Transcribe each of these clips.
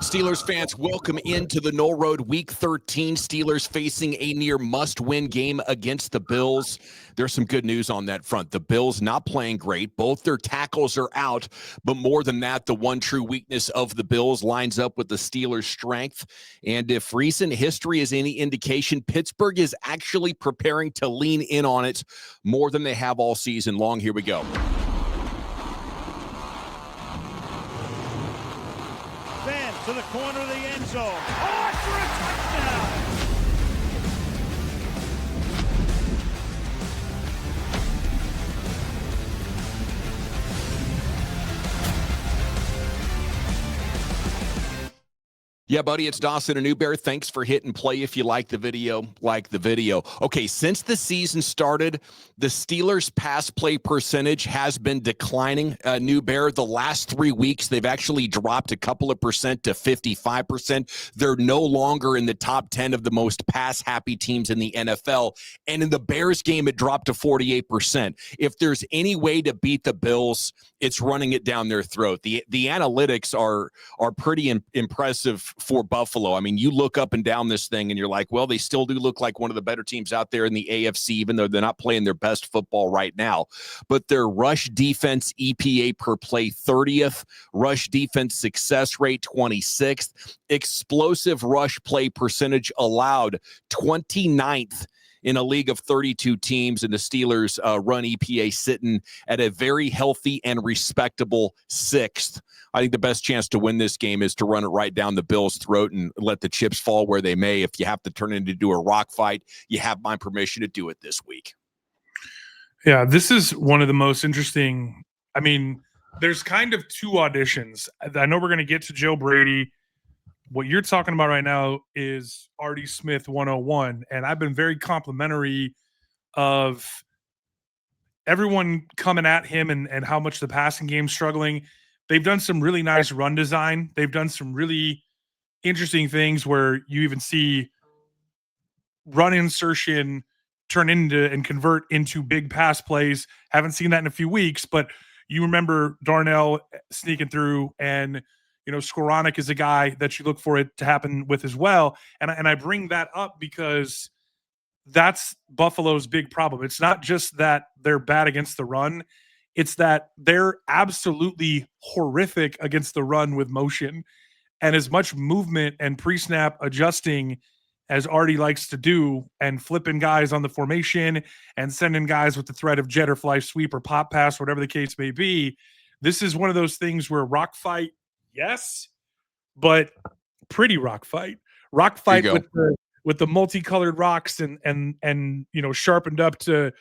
Steelers fans, welcome into the Noll Road Week 13. Steelers facing a near must-win game against the Bills. There's some good news on that front. The Bills not playing great. Both their tackles are out, but more than that, the one true weakness of the Bills lines up with the Steelers' strength. And if recent history is any indication, Pittsburgh is actually preparing to lean in on it more than they have all season long. Here we go. To the corner of the end zone. Oh, for a touchdown! Yeah, buddy, it's Dawson and Newbear. Thanks for hitting play. If you like the video, like the video. Okay, since the season started, the Steelers' pass play percentage has been declining. Newbear, the last 3 weeks, they've actually dropped a couple of percent to 55%. They're no longer in the top 10 of the most pass-happy teams in the NFL. And in the Bears game, it dropped to 48%. If there's any way to beat the Bills, it's running it down their throat. The analytics are pretty impressive for Buffalo. I mean, you look up and down this thing and you're like, well, they still do look like one of the better teams out there in the AFC, even though they're not playing their best football right now. But their rush defense EPA per play 30th, rush defense success rate 26th, explosive rush play percentage allowed 29th in a league of 32 teams, and the Steelers run EPA sitting at a very healthy and respectable 6th. I think the best chance to win this game is to run it right down the Bills' throat and let the chips fall where they may. If you have to turn it into a rock fight, you have my permission to do it this week. Yeah, this is one of the most interesting. I mean, there's kind of two auditions. I know we're going to get to Joe Brady. What you're talking about right now is Artie Smith 101, and I've been very complimentary of everyone coming at him and how much the passing game's struggling. They've done some really nice run design. They've done some really interesting things where you even see run insertion turn into and convert into big pass plays. Haven't seen that in a few weeks, but you remember Darnell sneaking through, and Skoranek is a guy that you look for it to happen with as well. And I bring that up because that's Buffalo's big problem. It's not just that they're bad against the run. It's that they're absolutely horrific against the run with motion. And as much movement and pre-snap adjusting as Artie likes to do, and flipping guys on the formation and sending guys with the threat of jet or fly sweep or pop pass, whatever the case may be, this is one of those things where rock fight, yes, but pretty rock fight with the multicolored rocks and sharpened up to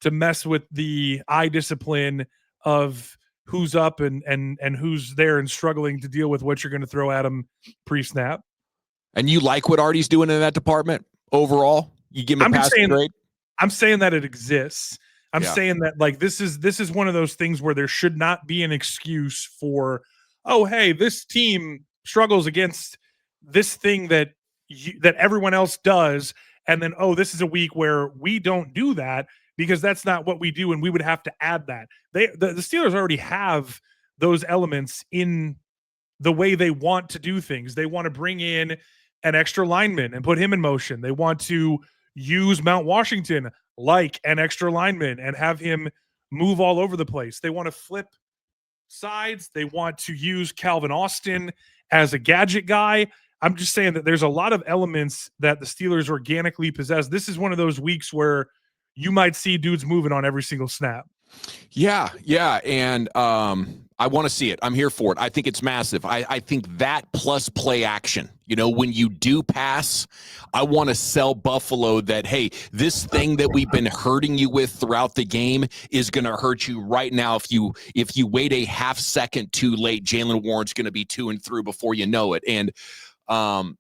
mess with the eye discipline of who's up and who's there and struggling to deal with what you're going to throw at them pre-snap. And you like what Artie's doing in that department overall? You give him a pass grade? I'm saying that it exists. I'm saying that this is one of those things where there should not be an excuse for, oh, hey, this team struggles against this thing that everyone else does, and then, oh, this is a week where we don't do that because that's not what we do, and we would have to add that. The Steelers already have those elements in the way they want to do things. They want to bring in an extra lineman and put him in motion. They want to use Mount Washington like an extra lineman and have him move all over the place. They want to flip sides. They want to use Calvin Austin as a gadget guy. I'm just saying that there's a lot of elements that the Steelers organically possess. This is one of those weeks where you might see dudes moving on every single snap. Yeah. And I want to see it. I'm here for it. I think it's massive. I think that plus play action, when you do pass, I want to sell Buffalo that, hey, this thing that we've been hurting you with throughout the game is going to hurt you right now. If you wait a half second too late, Jalen Warren's going to be 2 and through before you know it. And I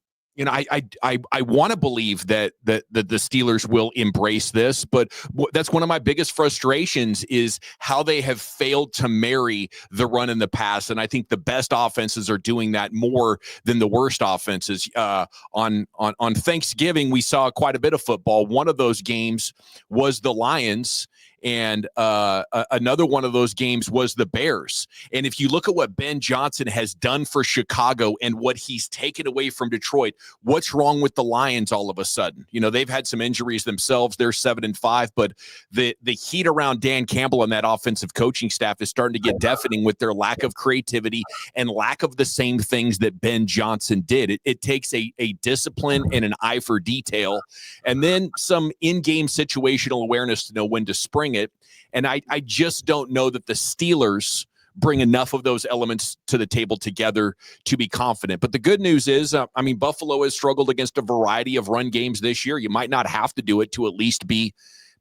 want to believe that the Steelers will embrace this, but that's one of my biggest frustrations is how they have failed to marry the run and the pass. And I think the best offenses are doing that more than the worst offenses. On Thanksgiving, we saw quite a bit of football. One of those games was the Lions. And another one of those games was the Bears. And if you look at what Ben Johnson has done for Chicago and what he's taken away from Detroit, what's wrong with the Lions all of a sudden? You know, they've had some injuries themselves. They're 7-5, but the heat around Dan Campbell and that offensive coaching staff is starting to get deafening with their lack of creativity and lack of the same things that Ben Johnson did. It takes a discipline and an eye for detail, and then some in-game situational awareness to know when to spring it. And I just don't know that the Steelers bring enough of those elements to the table together to be confident. But the good news is, Buffalo has struggled against a variety of run games this year. You might not have to do it to at least be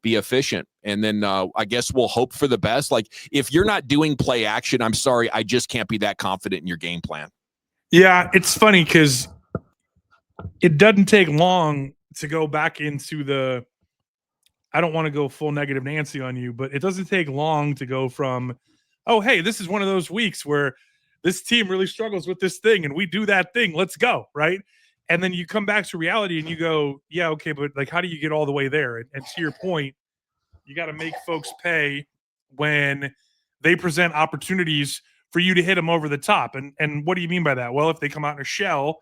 efficient. And then I guess we'll hope for the best. Like, if you're not doing play action, I'm sorry, I just can't be that confident in your game plan. Yeah, it's funny because it doesn't take long to go back into the, I don't want to go full negative Nancy on you, but it doesn't take long to go from, oh, hey, this is one of those weeks where this team really struggles with this thing and we do that thing. Let's go, right? And then you come back to reality and you go, yeah, okay, but like, how do you get all the way there? And to your point, you got to make folks pay when they present opportunities for you to hit them over the top. And what do you mean by that? Well, if they come out in a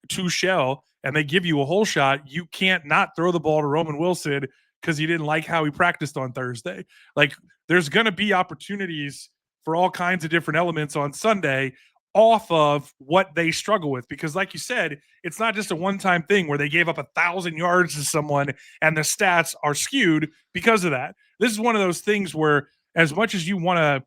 two shell, and they give you a whole shot, you can't not throw the ball to Roman Wilson because you didn't like how he practiced on Thursday. Like, there's going to be opportunities for all kinds of different elements on Sunday off of what they struggle with. Because like you said, it's not just a one-time thing where they gave up 1,000 yards to someone and the stats are skewed because of that. This is one of those things where, as much as you want to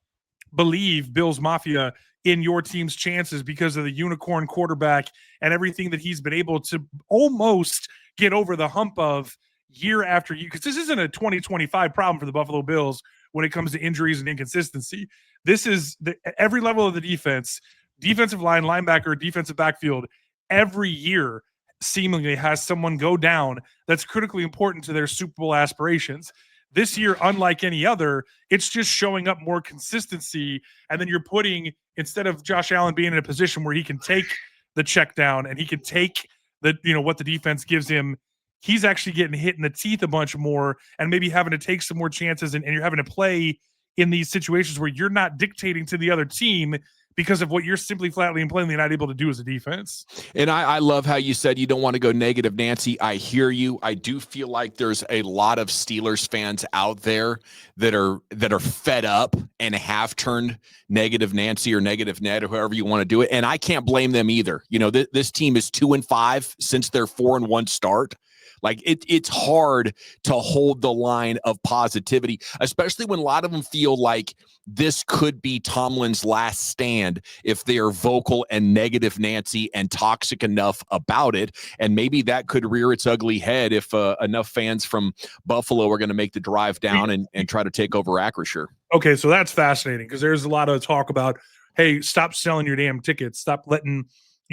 believe Bills Mafia in your team's chances because of the unicorn quarterback and everything that he's been able to almost get over the hump of year after year, because this isn't a 2025 problem for the Buffalo Bills when it comes to injuries and inconsistency. This is every level of the defense, defensive line, linebacker, defensive backfield, every year seemingly has someone go down that's critically important to their Super Bowl aspirations. This year, unlike any other, it's just showing up more consistency. And then you're putting, instead of Josh Allen being in a position where he can take the check down and he can take the, what the defense gives him, he's actually getting hit in the teeth a bunch more and maybe having to take some more chances. And you're having to play in these situations where you're not dictating to the other team because of what you're simply flatly and plainly not able to do as a defense. And I love how you said you don't want to go negative, Nancy. I hear you. I do feel like there's a lot of Steelers fans out there that are fed up and have turned negative Nancy or negative Ned or however you want to do it. And I can't blame them either. This team is 2-5 since their 4-1 start. Like, it's hard to hold the line of positivity, especially when a lot of them feel like this could be Tomlin's last stand if they are vocal and negative Nancy and toxic enough about it. And maybe that could rear its ugly head if enough fans from Buffalo are going to make the drive down and try to take over Acrisure. Okay, so that's fascinating because there's a lot of talk about, hey, stop selling your damn tickets. Stop letting,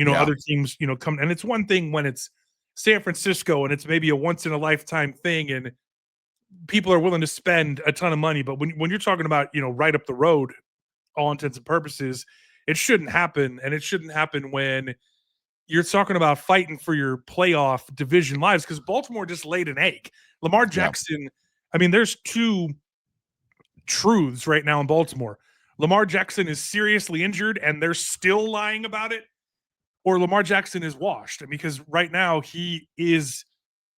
other teams, come. And it's one thing when it's San Francisco and it's maybe a once in a lifetime thing and people are willing to spend a ton of money. But when you're talking about, right up the road, all intents and purposes, it shouldn't happen. And it shouldn't happen when you're talking about fighting for your playoff division lives, because Baltimore just laid an egg. Lamar Jackson, I mean, there's two truths right now in Baltimore. Lamar Jackson is seriously injured and they're still lying about it, or Lamar Jackson is washed, because right now he is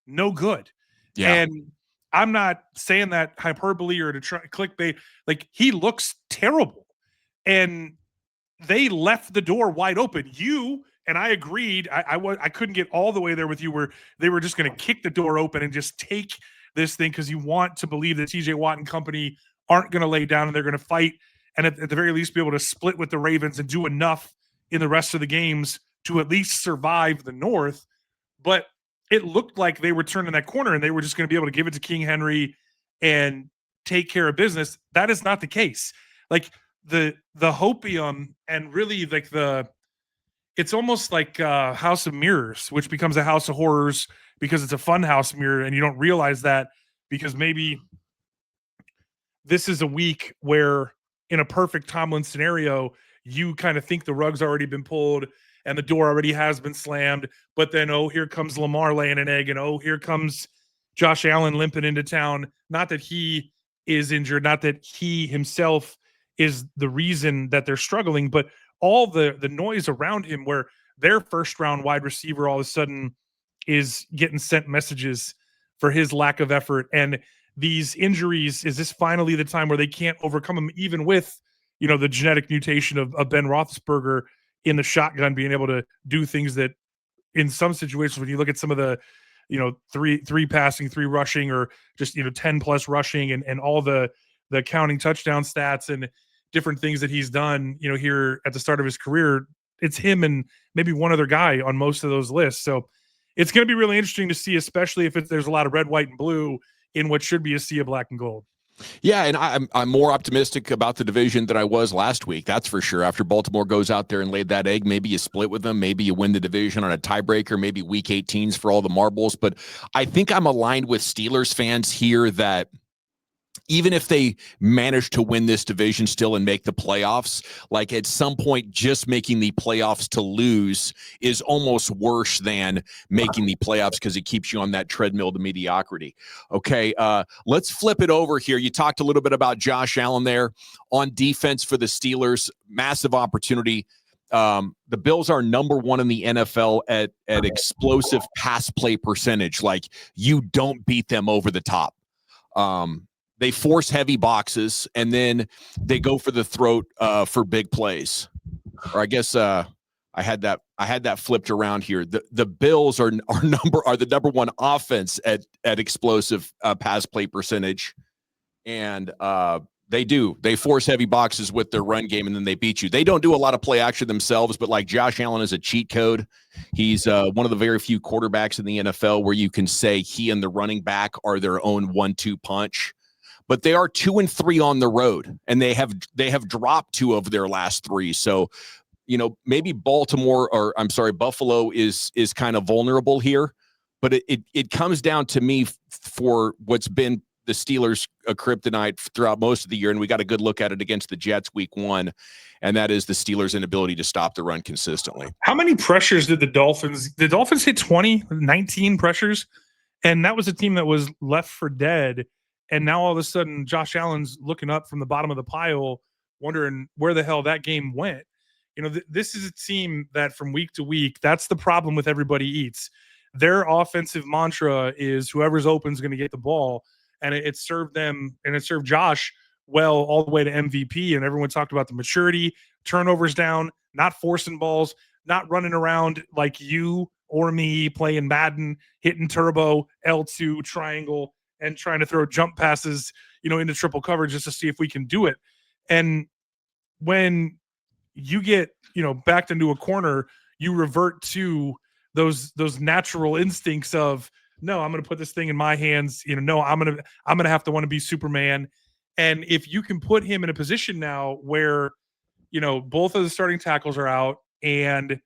no good. Yeah. And I'm not saying that hyperbole or to try clickbait. Like, he looks terrible. And they left the door wide open. You and I agreed. I couldn't get all the way there with you where they were just going to kick the door open and just take this thing because you want to believe that TJ Watt and company aren't going to lay down and they're going to fight and at the very least be able to split with the Ravens and do enough in the rest of the games to at least survive the North. But it looked like they were turning that corner and they were just going to be able to give it to King Henry and take care of business. That is not the case. Like, the hopium and really like it's almost like House of Mirrors, which becomes a House of Horrors because it's a fun house mirror and you don't realize that because maybe this is a week where in a perfect Tomlin scenario, you kind of think the rug's already been pulled and the door already has been slammed, but then, oh, here comes Lamar laying an egg, and oh, here comes Josh Allen limping into town. Not that he is injured. Not that he himself is the reason that they're struggling, but all the noise around him, where their first round wide receiver all of a sudden is getting sent messages for his lack of effort, and these injuries. Is this finally the time where they can't overcome them, even with, you know, the genetic mutation of Ben Roethlisberger in the shotgun, being able to do things that in some situations, when you look at some of the, you know, three passing, 3 rushing, or just, you know, 10 plus rushing, and all the counting touchdown stats and different things that he's done, you know, here at the start of his career, it's him and maybe one other guy on most of those lists. So it's going to be really interesting to see, especially if there's a lot of red, white, and blue in what should be a sea of black and gold. Yeah, and I'm more optimistic about the division than I was last week. That's for sure. After Baltimore goes out there and laid that egg, maybe you split with them, maybe you win the division on a tiebreaker, maybe week 18s for all the marbles. But I think I'm aligned with Steelers fans here that even if they manage to win this division still and make the playoffs, like at some point, just making the playoffs to lose is almost worse than making the playoffs, because it keeps you on that treadmill to mediocrity. Okay, let's flip it over here. You talked a little bit about Josh Allen there on defense for the Steelers. Massive opportunity. The Bills are number 1 in the NFL at explosive pass play percentage. Like, you don't beat them over the top. They force heavy boxes, and then they go for the throat for big plays. Or I guess I had that flipped around here. The Bills are the number 1 offense at explosive pass play percentage, and they force heavy boxes with their run game, and then they beat you. They don't do a lot of play action themselves, but like, Josh Allen is a cheat code. He's one of the very few quarterbacks in the NFL where you can say he and the running back are their own 1-2 punch. But they are 2-3 on the road, and they have dropped 2 of their last 3. So, you know, maybe Buffalo is kind of vulnerable here, but it comes down to me for what's been the Steelers' kryptonite throughout most of the year, and we got a good look at it against the Jets week 1, and that is the Steelers' inability to stop the run consistently. How many pressures did the Dolphins hit? 19 pressures, and that was a team that was left for dead. And now all of a sudden, Josh Allen's looking up from the bottom of the pile, wondering where the hell that game went. You know, this is a team that from week to week, that's the problem with everybody eats. Their offensive mantra is whoever's open is going to get the ball. And it served them, and it served Josh well all the way to MVP. And everyone talked about the maturity, turnovers down, not forcing balls, not running around like you or me playing Madden, hitting turbo, L2, triangle, and trying to throw jump passes, you know, into triple coverage just to see if we can do it. And when you get, you know, backed into a corner, you revert to those natural instincts of, no, I'm going to put this thing in my hands. You know, no, I'm going to have to want to be Superman. And if you can put him in a position now where, you know, both of the starting tackles are out, and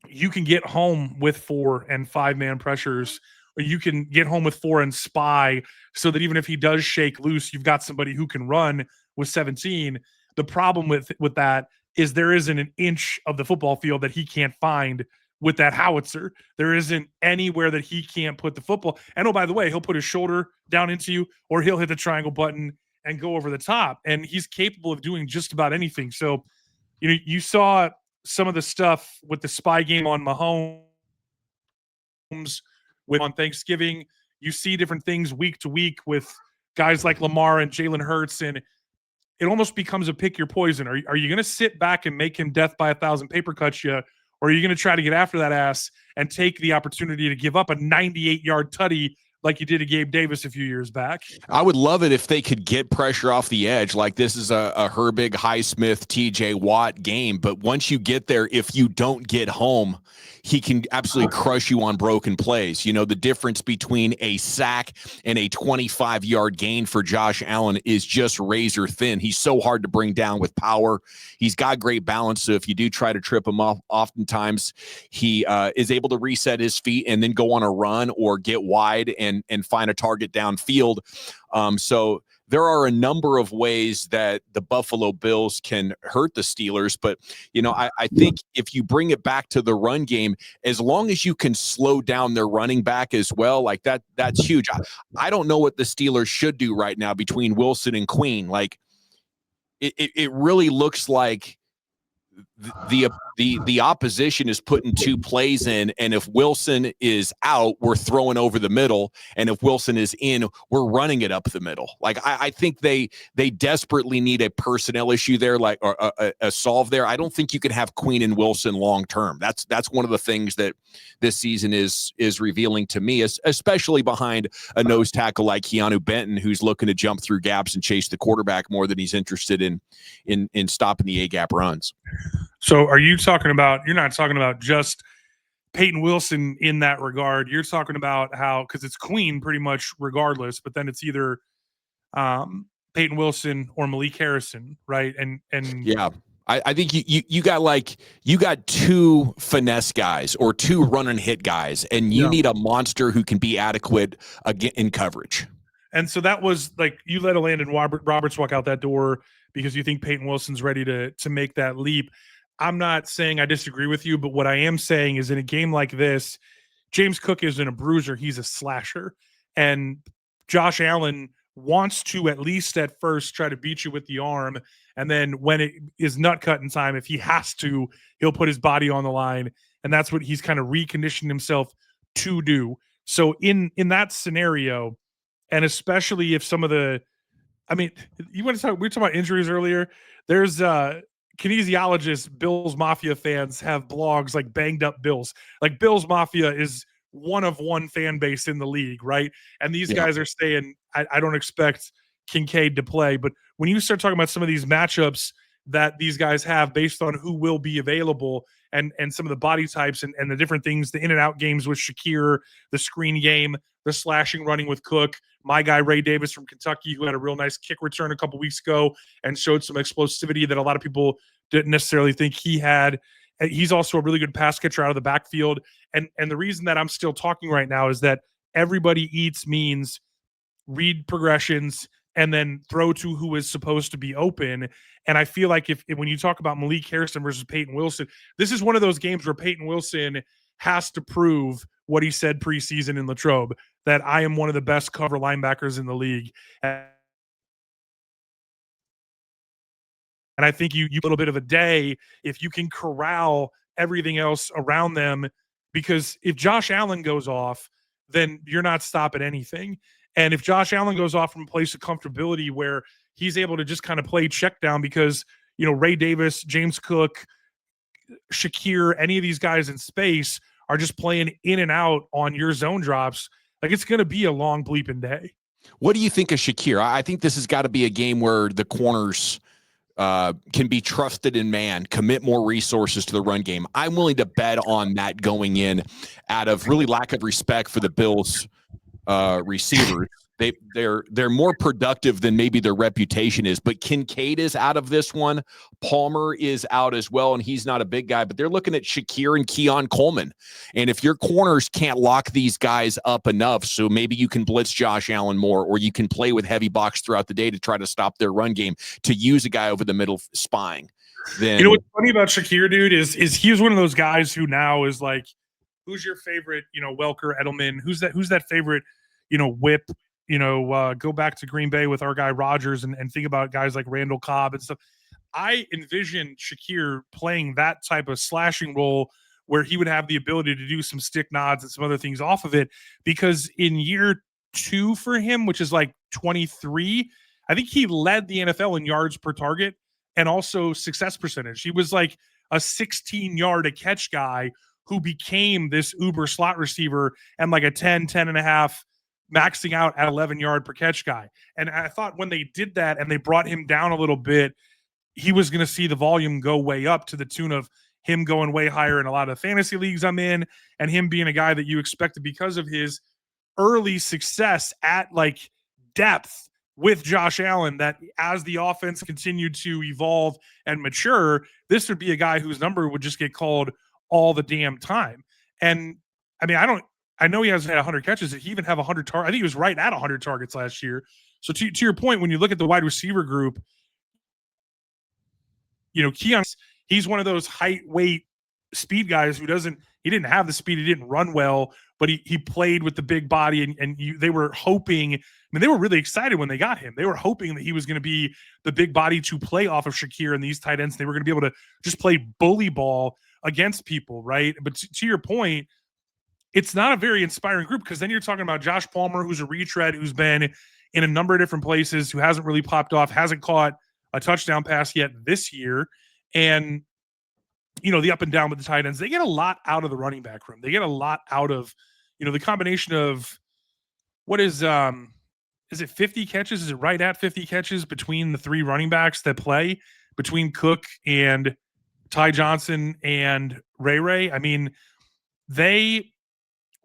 you can get home with 4 and 5 man pressures, or you can get home with 4 and spy, so that even if he does shake loose, you've got somebody who can run with 17. The problem with that is there isn't an inch of the football field that he can't find with that howitzer. There isn't anywhere that he can't put the football. And oh, by the way, he'll put his shoulder down into you, or he'll hit the triangle button and go over the top. And he's capable of doing just about anything. So, you know, you saw some of the stuff with the spy game on Mahomes on Thanksgiving. You see different things week to week with guys like Lamar and Jalen Hurts, and it almost becomes a pick your poison. Are you going to sit back and make him death by 1,000 paper cuts you, or are you going to try to get after that ass and take the opportunity to give up a 98-yard tutty like you did to Gabe Davis a few years back? I would love it if they could get pressure off the edge. Like, this is a Herbig, Highsmith, TJ Watt game. But once you get there, if you don't get home, he can absolutely crush you on broken plays. You know, the difference between a sack and a 25-yard gain for Josh Allen is just razor thin. He's so hard to bring down with power. He's got great balance. So if you do try to trip him off, oftentimes he is able to reset his feet and then go on a run or get wide and find a target downfield. So there are a number of ways that the Buffalo Bills can hurt the Steelers. But, I think if you bring it back to the run game, as long as you can slow down their running back as well, like that's huge. I don't know what the Steelers should do right now between Wilson and Queen. Like it really looks like the opposition is putting two plays in, and if Wilson is out, we're throwing over the middle, and if Wilson is in, we're running it up the middle. Like I think they desperately need a personnel issue there, like or a solve there. I don't think you can have Queen and Wilson long term. That's one of the things that this season is revealing to me, especially behind a nose tackle like Keanu Benton, who's looking to jump through gaps and chase the quarterback more than he's interested in stopping the A-gap runs. So are you talking about, you're not talking about just Peyton Wilson in that regard. You're talking about how, because it's Queen pretty much regardless, but then it's either Peyton Wilson or Malik Harrison, right? And yeah, I think you got two finesse guys or two run and hit guys, and you need a monster who can be adequate in coverage. And so that was like, you let a Landon Roberts walk out that door because you think Peyton Wilson's ready to make that leap. I'm not saying I disagree with you, but what I am saying is in a game like this, James Cook isn't a bruiser, he's a slasher. And Josh Allen wants to, at least at first, try to beat you with the arm. And then when it is nut cutting time, if he has to, he'll put his body on the line. And that's what he's kind of reconditioned himself to do. So in that scenario, and especially if some of the, I mean, you want to talk, we were talking about injuries earlier. There's kinesiologists, Bills Mafia fans have blogs like Banged Up Bills. Like Bills Mafia is one of one fan base in the league, right? And these guys are saying, I don't expect Kincaid to play. But when you start talking about some of these matchups that these guys have based on who will be available and some of the body types and the different things, the in and out games with Shakir, the screen game, the slashing running with Cook, my guy Ray Davis from Kentucky, who had a real nice kick return a couple weeks ago and showed some explosivity that a lot of people didn't necessarily think he had. And he's also a really good pass catcher out of the backfield. And the reason that I'm still talking right now is that everybody eats means read progressions and then throw to who is supposed to be open. And I feel like if when you talk about Malik Harrison versus Peyton Wilson, this is one of those games where Peyton Wilson has to prove what he said preseason in Latrobe, that I am one of the best cover linebackers in the league. And I think you a little bit of a day if you can corral everything else around them, because if Josh Allen goes off, then you're not stopping anything. And if Josh Allen goes off from a place of comfortability where he's able to just kind of play check down because, Ray Davis, James Cook, Shakir, any of these guys in space are just playing in and out on your zone drops, like it's going to be a long bleeping day. What do you think of Shakir? I think this has got to be a game where the corners can be trusted in man, commit more resources to the run game. I'm willing to bet on that going in out of really lack of respect for the Bills receivers. They're more productive than maybe their reputation is, but Kincaid is out of this one. Palmer is out as well, and he's not a big guy, but they're looking at Shakir and Keon Coleman. And if your corners can't lock these guys up enough, so maybe you can blitz Josh Allen more, or you can play with heavy box throughout the day to try to stop their run game, to use a guy over the middle spying. Then what's funny about Shakir, dude, is he's one of those guys who now is like, who's your favorite, Welker, Edelman? Who's that favorite, whip? Go back to Green Bay with our guy Rodgers and think about guys like Randall Cobb and stuff. I envision Shakir playing that type of slashing role where he would have the ability to do some stick nods and some other things off of it, because in year 2 for him, which is like 23, I think he led the NFL in yards per target and also success percentage. He was like a 16-yard a catch guy who became this uber slot receiver and like a 10 and a half maxing out at 11-yard per catch guy. And I thought when they did that and they brought him down a little bit, he was going to see the volume go way up to the tune of him going way higher in a lot of fantasy leagues I'm in, and him being a guy that you expected because of his early success at like depth with Josh Allen, that as the offense continued to evolve and mature, this would be a guy whose number would just get called all the damn time. And I mean, I know he hasn't had 100 catches. Did he even have 100 targets? I think he was right at 100 targets last year. So to your point, when you look at the wide receiver group, Keon, he's one of those height, weight, speed guys who he didn't have the speed. He didn't run well, but he played with the big body, and they were hoping. I mean, they were really excited when they got him. They were hoping that he was going to be the big body to play off of Shakir and these tight ends. They were going to be able to just play bully ball against people, right? But to your point, it's not a very inspiring group, because then you're talking about Josh Palmer, who's a retread, who's been in a number of different places, who hasn't really popped off, hasn't caught a touchdown pass yet this year. And, the up and down with the tight ends, they get a lot out of the running back room. They get a lot out of, the combination of what is it 50 catches? Is it right at 50 catches between the three running backs that play, between Cook and Ty Johnson and Ray? I mean, they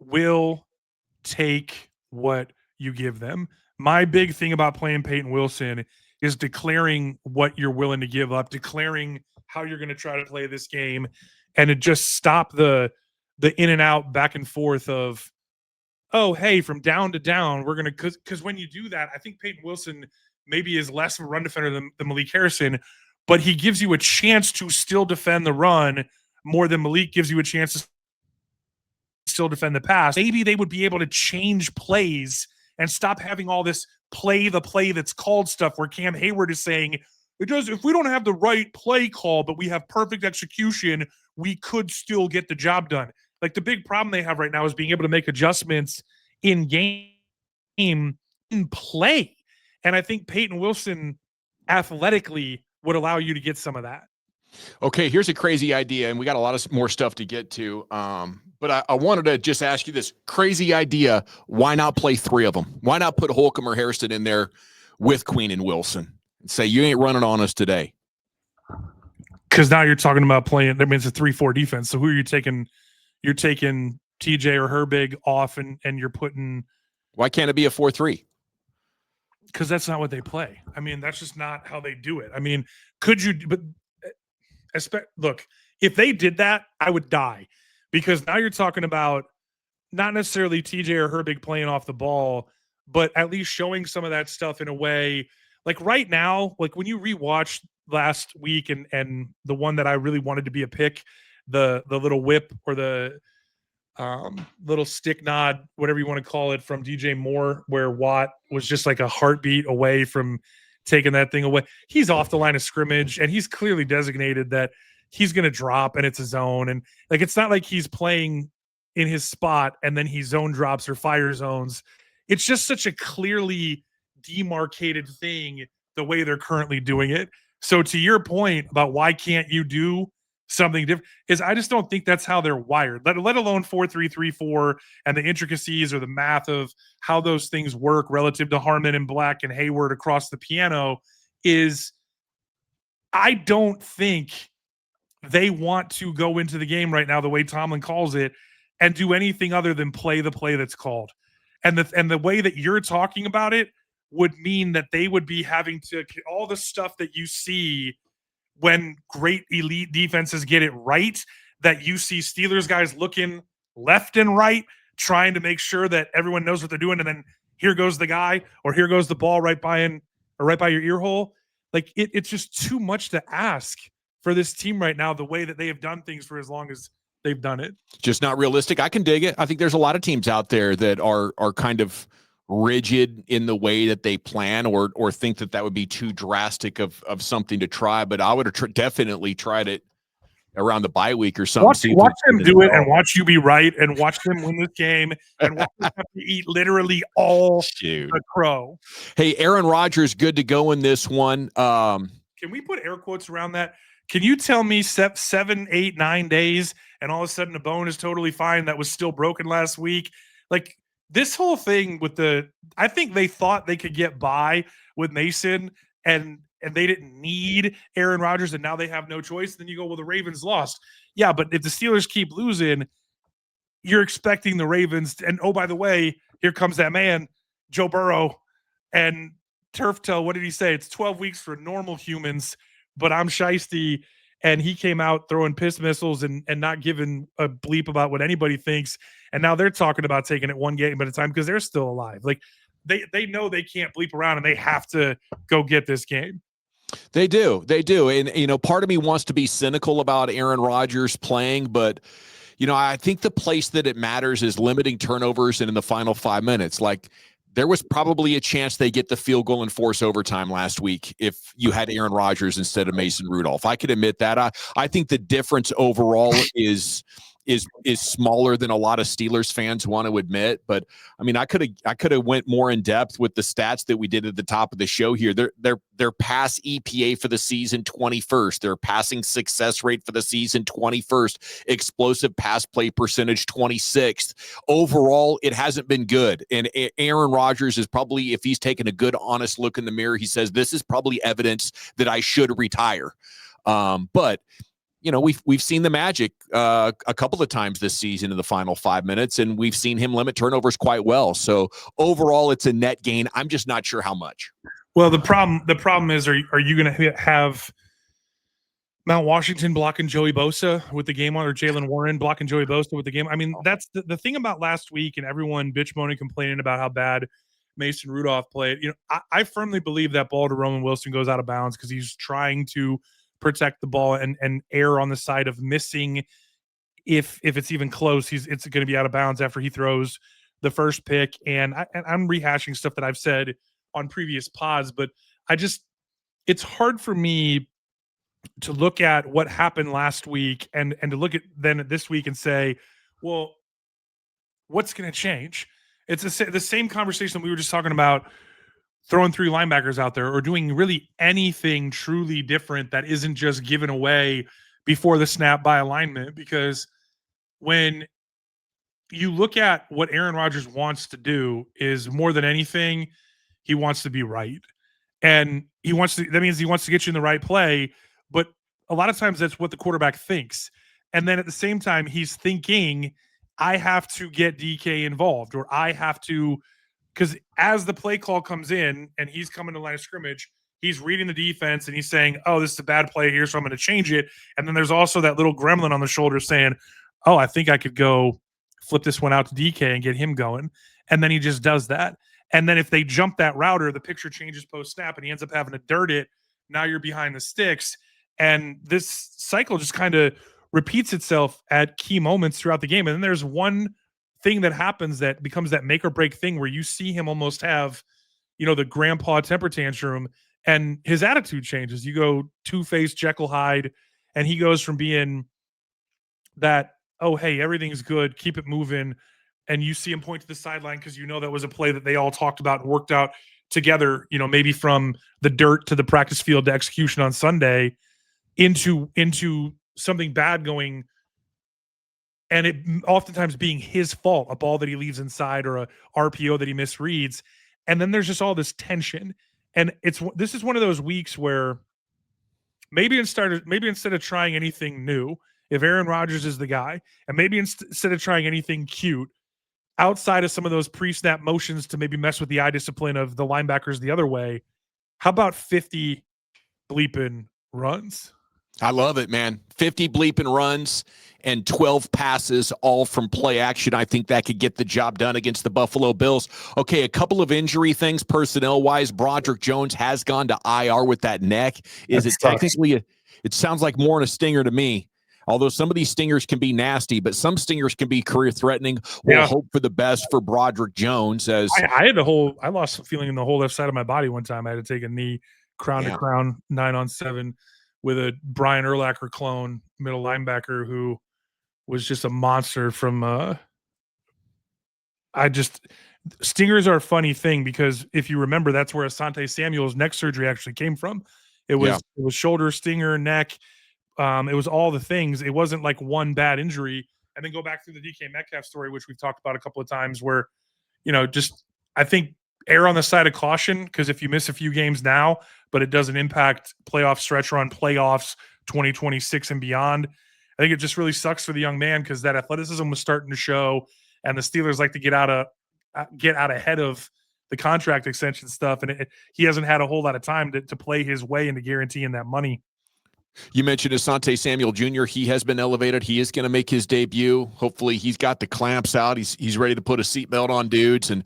will take what you give them. My big thing about playing Peyton Wilson is declaring what you're willing to give up, declaring how you're going to try to play this game, and to just stop the in and out, back and forth of, oh, hey, from down to down, we're going to, because when you do that, I think Peyton Wilson maybe is less of a run defender than Malik Harrison, but he gives you a chance to still defend the run more than Malik gives you a chance to still defend the pass. Maybe they would be able to change plays and stop having all this play the play that's called stuff where Cam Hayward is saying, if we don't have the right play call, but we have perfect execution, we could still get the job done. Like, the big problem they have right now is being able to make adjustments in game, in play. And I think Peyton Wilson athletically would allow you to get some of that. Okay, here's a crazy idea, and we got a lot of more stuff to get to. But I wanted to just ask you this crazy idea. Why not play three of them? Why not put Holcomb or Hairston in there with Queen and Wilson and say, you ain't running on us today? Because now you're talking about playing, that means a 3-4 defense. So who are you taking? You're taking TJ or Herbig off, and you're putting. Why can't it be a 4-3? Because that's not what they play. I mean, that's just not how they do it. I mean, could you? But look, if they did that, I would die, because now you're talking about not necessarily TJ or Herbig playing off the ball, but at least showing some of that stuff in a way. Like right now, like when you rewatch last week and the one that I really wanted to be a pick, the little whip or the little stick nod, whatever you want to call it, from DJ Moore, where Watt was just like a heartbeat away from taking that thing away. He's off the line of scrimmage, and he's clearly designated that he's going to drop, and it's a zone. And like, it's not like he's playing in his spot and then he zone drops or fire zones. It's just such a clearly demarcated thing the way they're currently doing it. So to your point about why can't you do something different, is I just don't think that's how they're wired, let alone 4-3-3-4 and the intricacies or the math of how those things work relative to Harmon and Black and Hayward across the piano. Is I don't think they want to go into the game right now the way Tomlin calls it and do anything other than play the play that's called. And the way that you're talking about it would mean that they would be having to, all the stuff that you see when great elite defenses get it right, that you see Steelers guys looking left and right, trying to make sure that everyone knows what they're doing. And then here goes the guy, or here goes the ball right by your ear hole. Like it's just too much to ask for this team right now, the way that they have done things for as long as they've done it. Just not realistic. I can dig it. I think there's a lot of teams out there that are kind of rigid in the way that they plan, or think that would be too drastic of something to try. But I would have definitely tried it around the bye week or something. Watch them do it, and watch you be right, and watch them win this game, and watch them have to eat literally all the crow. Hey, Aaron Rodgers, good to go in this one. Can we put air quotes around that? Can you tell me 7, 8, 9 days, and all of a sudden a bone is totally fine that was still broken last week? Like, this whole thing with I think they thought they could get by with Mason, and they didn't need Aaron Rodgers, and now they have no choice. Then you go, well, the Ravens lost. Yeah, but if the Steelers keep losing, you're expecting the Ravens. And, oh, by the way, here comes that man, Joe Burrow, and Turf Toe. What did he say? It's 12 weeks for normal humans, but I'm shiesty. And he came out throwing piss missiles and not giving a bleep about what anybody thinks. And now they're talking about taking it one game at a time because they're still alive. Like, they know they can't bleep around and they have to go get this game. They do. And, part of me wants to be cynical about Aaron Rodgers playing, but, I think the place that it matters is limiting turnovers and in the final 5 minutes. Like, there was probably a chance they get the field goal and force overtime last week if you had Aaron Rodgers instead of Mason Rudolph. I could admit that. I think the difference overall is smaller than a lot of Steelers fans want to admit. But I mean, I could have went more in depth with the stats that we did at the top of the show here. Their pass EPA for the season 21st. Their passing success rate for the season 21st. Explosive pass play percentage 26th. Overall, it hasn't been good. And Aaron Rodgers is probably, if he's taken a good, honest look in the mirror, he says this is probably evidence that I should retire. But we've seen the magic a couple of times this season in the final 5 minutes, and we've seen him limit turnovers quite well. So overall, it's a net gain. I'm just not sure how much. Well, the problem is, are you going to have Mount Washington blocking Joey Bosa with the game on, or Jalen Warren blocking Joey Bosa with the game? I mean, that's the thing about last week, and everyone bitch moaning, complaining about how bad Mason Rudolph played. I firmly believe that ball to Roman Wilson goes out of bounds because he's trying to protect the ball and err on the side of missing. If it's even close, it's going to be out of bounds after he throws the first pick. And I'm rehashing stuff that I've said on previous pods, but it's hard for me to look at what happened last week and to look at then this week and say, well, what's going to change? It's the same conversation that we were just talking about, throwing three linebackers out there or doing really anything truly different that isn't just given away before the snap by alignment. Because when you look at what Aaron Rodgers wants to do, is more than anything, he wants to be right. And that means he wants to get you in the right play. But a lot of times that's what the quarterback thinks. And then at the same time, he's thinking, I have to get DK involved, or I have to, because as the play call comes in and he's coming to line of scrimmage, he's reading the defense and he's saying, oh, this is a bad play here, so I'm going to change it. And then there's also that little gremlin on the shoulder saying, oh, I think I could go flip this one out to DK and get him going. And then he just does that. And then if they jump that router, the picture changes post-snap and he ends up having to dirt it. Now you're behind the sticks. And this cycle just kind of repeats itself at key moments throughout the game. And then there's one thing that happens that becomes that make or break thing where you see him almost have, the grandpa temper tantrum and his attitude changes. You go Two-Face Jekyll Hyde, and he goes from being that, oh, hey, everything's good, keep it moving. And you see him point to the sideline because that was a play that they all talked about and worked out together, maybe from the dirt to the practice field to execution on Sunday, into something bad going, and it oftentimes being his fault, a ball that he leaves inside or a RPO that he misreads. And then there's just all this tension. And this is one of those weeks where maybe instead of trying anything new, if Aaron Rodgers is the guy, and maybe instead of trying anything cute, outside of some of those pre-snap motions to maybe mess with the eye discipline of the linebackers the other way, how about 50 bleeping runs? I love it, man. 50 bleeping runs and 12 passes, all from play action. I think that could get the job done against the Buffalo Bills. Okay, a couple of injury things personnel-wise. Broderick Jones has gone to IR with that neck. Is it technically it sounds like more than a stinger to me. Although some of these stingers can be nasty, but some stingers can be career-threatening. We'll hope for the best for Broderick Jones. As I lost feeling in the whole left side of my body one time. I had to take a knee, crown to crown, 9-on-7, with a Brian Urlacher clone middle linebacker who was just a monster from stingers are a funny thing because if you remember, that's where Asante Samuel's neck surgery actually came from. It was shoulder, stinger, neck. It was all the things. It wasn't like one bad injury. And then go back through the DK Metcalf story, which we've talked about a couple of times, where, I think err on the side of caution, because if you miss a few games now, but it doesn't impact playoff stretch run, playoffs 2026 and beyond, I think it just really sucks for the young man because that athleticism was starting to show, and the Steelers like to get out ahead of the contract extension stuff, and he hasn't had a whole lot of time to play his way into guaranteeing that money. You mentioned Asante Samuel Jr. He has been elevated. He is going to make his debut. Hopefully he's got the clamps out. He's ready to put a seatbelt on dudes. And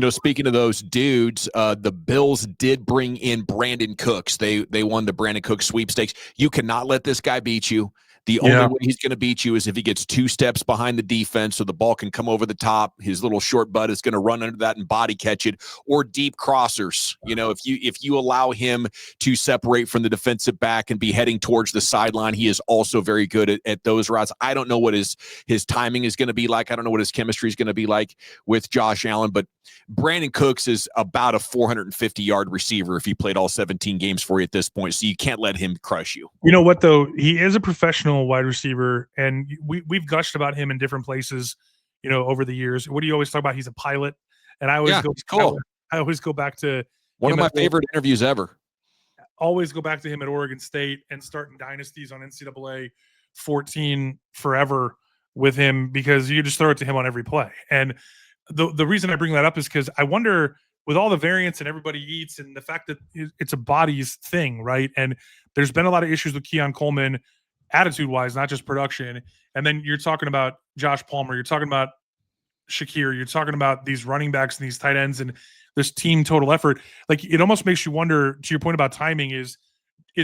Speaking of those dudes, the Bills did bring in Brandon Cooks. They won the Brandon Cooks sweepstakes. You cannot let this guy beat you. The only way he's going to beat you is if he gets 2 steps behind the defense so the ball can come over the top. His little short butt is going to run under that and body catch it, or deep crossers. If you allow him to separate from the defensive back and be heading towards the sideline, he is also very good at those routes. I don't know what his timing is going to be like. I don't know what his chemistry is going to be like with Josh Allen, but Brandon Cooks is about a 450-yard receiver if he played all 17 games for you at this point, so you can't let him crush you. You know what, though? He is a professional wide receiver, and we've gushed about him in different places, over the years. What do you always talk about? He's a pilot, and I always I always go back to one of my favorite interviews ever. Always go back to him at Oregon State and starting dynasties on NCAA 14 forever with him, because you just throw it to him on every play. And the reason I bring that up is because I wonder, with all the variants and everybody eats, and the fact that it's a bodies thing, right? And there's been a lot of issues with Keon Coleman, attitude-wise, not just production. And then you're talking about Josh Palmer, you're talking about Shakir, you're talking about these running backs and these tight ends and this team total effort. Like, it almost makes you wonder, to your point about timing, is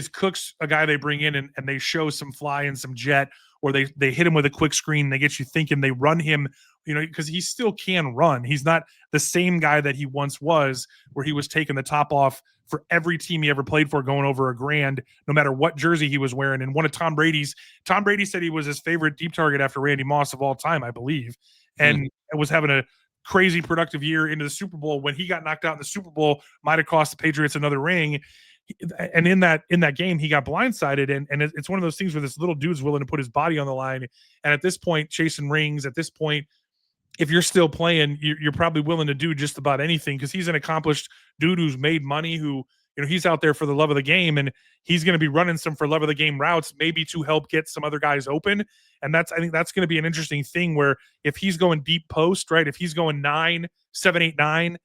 Cooks a guy they bring in and they show some fly and some jet, or they hit him with a quick screen, they get you thinking, they run him, because he still can run. He's not the same guy that he once was, where he was taking the top off for every team he ever played for, going over $1,000, no matter what jersey he was wearing. And one of Tom Brady said he was his favorite deep target after Randy Moss of all time, I believe, and was having a crazy productive year into the Super Bowl. When he got knocked out in the Super Bowl, might have cost the Patriots another ring. And in that game, he got blindsided, and it's one of those things where this little dude's willing to put his body on the line. And at this point, chasing rings, at this point, if you're still playing, you're probably willing to do just about anything, because he's an accomplished dude who's made money, who, he's out there for the love of the game, and he's going to be running some for love of the game routes, maybe to help get some other guys open. And I think that's going to be an interesting thing, where if he's going deep post, right, if he's going 7, 8, 9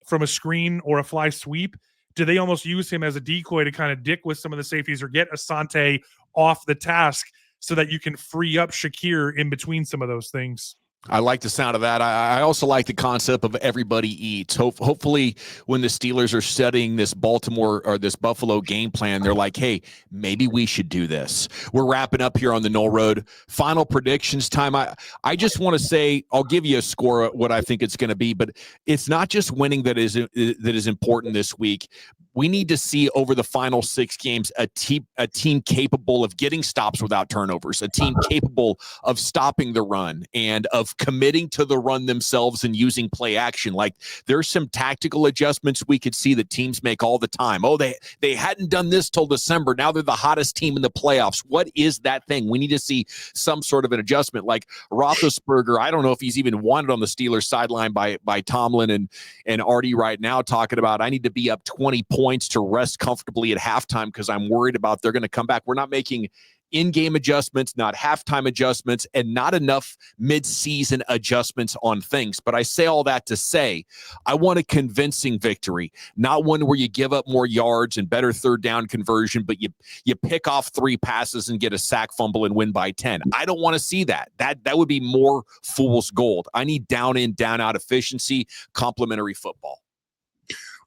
from a screen or a fly sweep, do they almost use him as a decoy to kind of dick with some of the safeties, or get Asante off the task so that you can free up Shakir in between some of those things? I like the sound of that. I also like the concept of everybody eats. Hopefully, when the Steelers are studying this Baltimore or this Buffalo game plan, they're like, hey, maybe we should do this. We're wrapping up here on the Noll Road. Final predictions time. I just want to say, I'll give you a score of what I think it's going to be, but it's not just winning that is important this week. We need to see over the final 6 games a team capable of getting stops without turnovers, a team capable of stopping the run and of committing to the run themselves and using play action. Like, there's some tactical adjustments we could see that teams make all the time. Oh, they hadn't done this till December. Now they're the hottest team in the playoffs. What is that thing? We need to see some sort of an adjustment. Like Roethlisberger, I don't know if he's even wanted on the Steelers sideline by Tomlin and Artie right now, talking about, I need to be up 20 points to rest comfortably at halftime because I'm worried about they're going to come back. We're not making in-game adjustments, not halftime adjustments, and not enough mid-season adjustments on things. But I say all that to say, I want a convincing victory, not one where you give up more yards and better third down conversion, but you pick off 3 passes and get a sack, fumble, and win by 10. I don't want to see that. That would be more fool's gold. I need down in, down out efficiency, complementary football.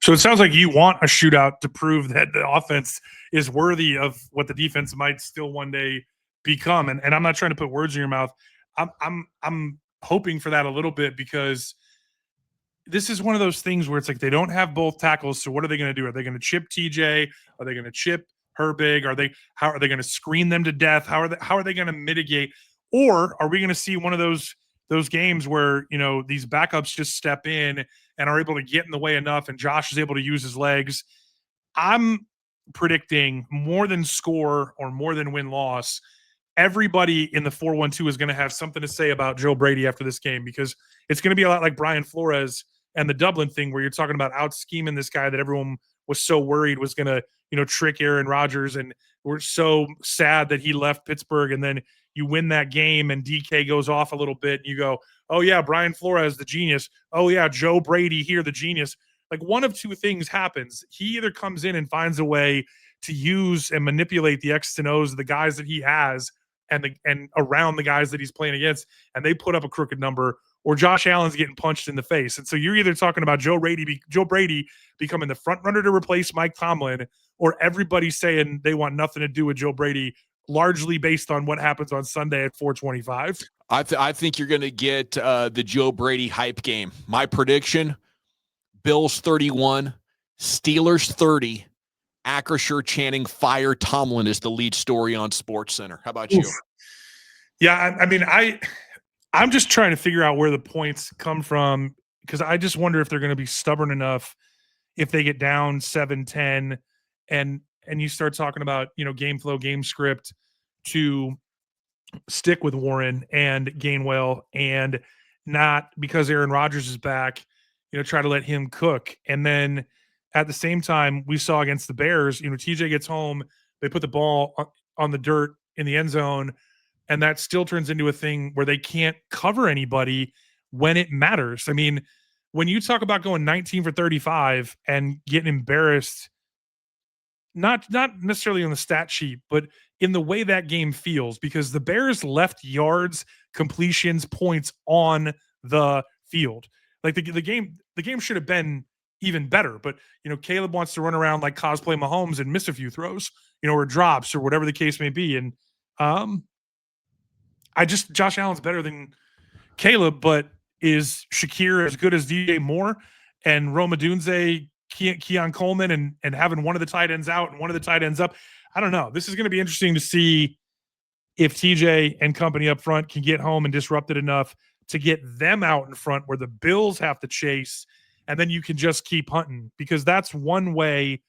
So it sounds like you want a shootout to prove that the offense is worthy of what the defense might still one day become. And I'm not trying to put words in your mouth. I'm hoping for that a little bit, because this is one of those things where it's like they don't have both tackles. So what are they going to do? Are they going to chip TJ? Are they going to chip Herbig? How are they going to screen them to death? How are they going to mitigate? Or are we going to see one of those games where, these backups just step in and are able to get in the way enough, and Josh is able to use his legs? I'm predicting more than score or more than win-loss. Everybody in the 4-1-2 is going to have something to say about Joe Brady after this game, because it's going to be a lot like Brian Flores and the Dublin thing, where you're talking about out-scheming this guy that everyone was so worried was going to, trick Aaron Rodgers, and we're so sad that he left Pittsburgh, and then you win that game and DK goes off a little bit and you go, oh yeah, Brian Flores, the genius. Oh yeah, Joe Brady here, the genius. Like, one of two things happens. He either comes in and finds a way to use and manipulate the X's and O's of the guys that he has and around the guys that he's playing against, and they put up a crooked number, or Josh Allen's getting punched in the face. And so you're either talking about Joe Brady becoming the front runner to replace Mike Tomlin, or everybody saying they want nothing to do with Joe Brady, largely based on what happens on Sunday at 425. I think you're going to get the Joe Brady hype game. My prediction, Bills 31, Steelers 30, Acrisure chanting fire Tomlin is the lead story on SportsCenter. How about you? Yeah, I mean, I'm just trying to figure out where the points come from, because I just wonder if they're going to be stubborn enough if they get down 7-10 and you start talking about, game flow, game script, to stick with Warren and Gainwell, and not, because Aaron Rodgers is back, try to let him cook. And then at the same time, we saw against the Bears, TJ gets home, they put the ball on the dirt in the end zone, and that still turns into a thing where they can't cover anybody when it matters. I mean, when you talk about going 19 for 35 and getting embarrassed, not necessarily on the stat sheet, but in the way that game feels, because the Bears left yards, completions, points on the field. Like the game should have been even better, but Caleb wants to run around like cosplay Mahomes and miss a few throws, or drops or whatever the case may be. And Josh Allen's better than Caleb, but is Shakir as good as DJ Moore and Rome Odunze, Keon Coleman, and having one of the tight ends out and one of the tight ends up? I don't know. This is going to be interesting to see if TJ and company up front can get home and disrupt it enough to get them out in front where the Bills have to chase, and then you can just keep hunting, because that's one way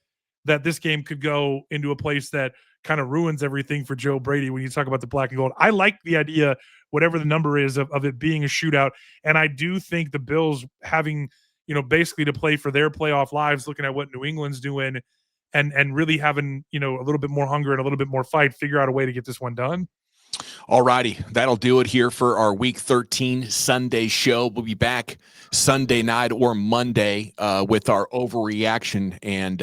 that this game could go into a place that kind of ruins everything for Joe Brady when you talk about the black and gold. I like the idea, whatever the number is, of it being a shootout. And I do think the Bills having, basically to play for their playoff lives, looking at what New England's doing, and really having, a little bit more hunger and a little bit more fight, figure out a way to get this one done. All righty. That'll do it here for our Week 13 Sunday show. We'll be back Sunday night or Monday with our overreaction. And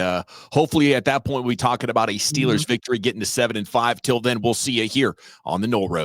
hopefully at that point, we'll be talking about a Steelers victory, getting to 7-5. Till then, we'll see you here on the Noll Road.